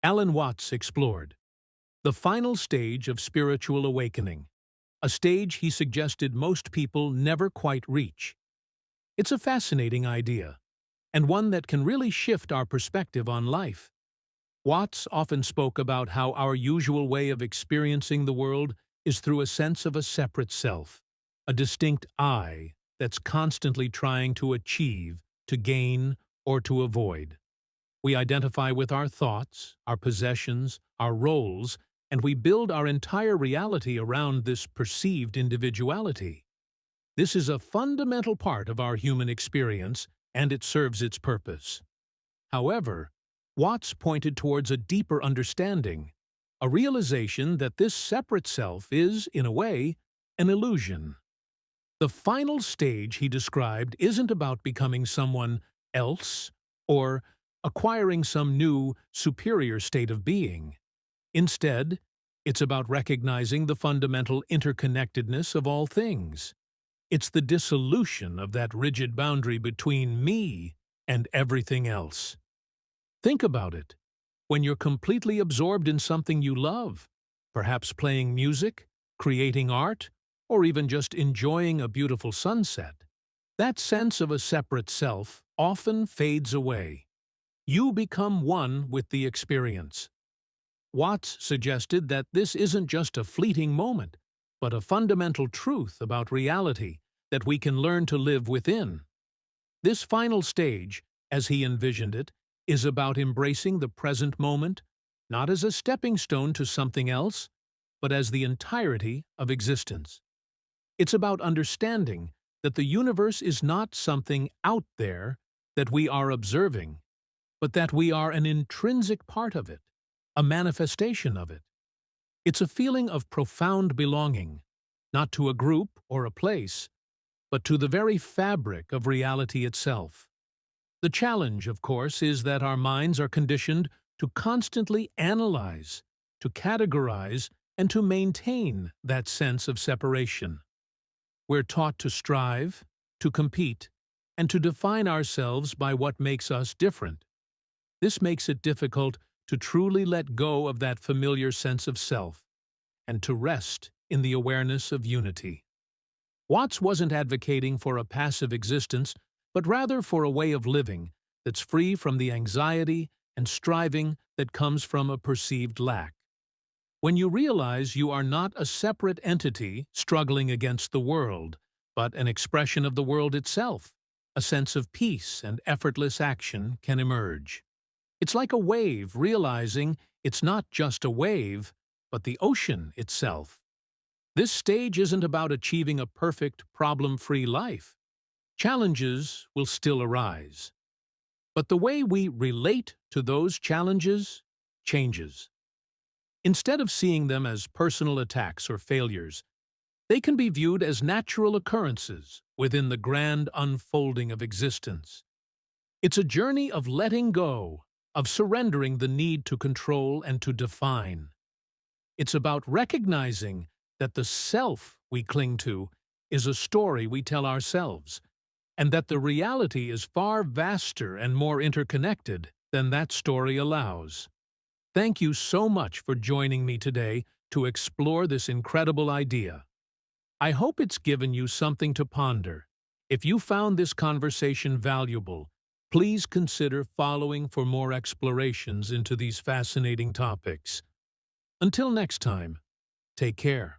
Alan Watts explored the final stage of spiritual awakening, a stage he suggested most people never quite reach. It's a fascinating idea, and one that can really shift our perspective on life. Watts often spoke about how our usual way of experiencing the world is through a sense of a separate self, a distinct I that's constantly trying to achieve, to gain, or to avoid. We identify with our thoughts, our possessions, our roles, and we build our entire reality around this perceived individuality. This is a fundamental part of our human experience, and it serves its purpose. However, Watts pointed towards a deeper understanding, a realization that this separate self is, in a way, an illusion. The final stage he described isn't about becoming someone else or acquiring some new, superior state of being. Instead, it's about recognizing the fundamental interconnectedness of all things. It's the dissolution of that rigid boundary between me and everything else. Think about it. When you're completely absorbed in something you love, perhaps playing music, creating art, or even just enjoying a beautiful sunset, that sense of a separate self often fades away. You become one with the experience. Watts suggested that this isn't just a fleeting moment, but a fundamental truth about reality that we can learn to live within. This final stage, as he envisioned it, is about embracing the present moment, not as a stepping stone to something else, but as the entirety of existence. It's about understanding that the universe is not something out there that we are observing, but that we are an intrinsic part of it, a manifestation of it. It's a feeling of profound belonging, not to a group or a place, but to the very fabric of reality itself. The challenge, of course, is that our minds are conditioned to constantly analyze, to categorize, and to maintain that sense of separation. We're taught to strive, to compete, and to define ourselves by what makes us different. This makes it difficult to truly let go of that familiar sense of self and to rest in the awareness of unity. Watts wasn't advocating for a passive existence, but rather for a way of living that's free from the anxiety and striving that comes from a perceived lack. When you realize you are not a separate entity struggling against the world, but an expression of the world itself, a sense of peace and effortless action can emerge. It's like a wave realizing it's not just a wave, but the ocean itself. This stage isn't about achieving a perfect, problem-free life. Challenges will still arise. But the way we relate to those challenges changes. Instead of seeing them as personal attacks or failures, they can be viewed as natural occurrences within the grand unfolding of existence. It's a journey of letting go, of surrendering the need to control and to define. It's about recognizing that the self we cling to is a story we tell ourselves, and that the reality is far vaster and more interconnected than that story allows. Thank you so much for joining me today to explore this incredible idea. I hope it's given you something to ponder. If you found this conversation valuable, please consider following for more explorations into these fascinating topics. Until next time, take care.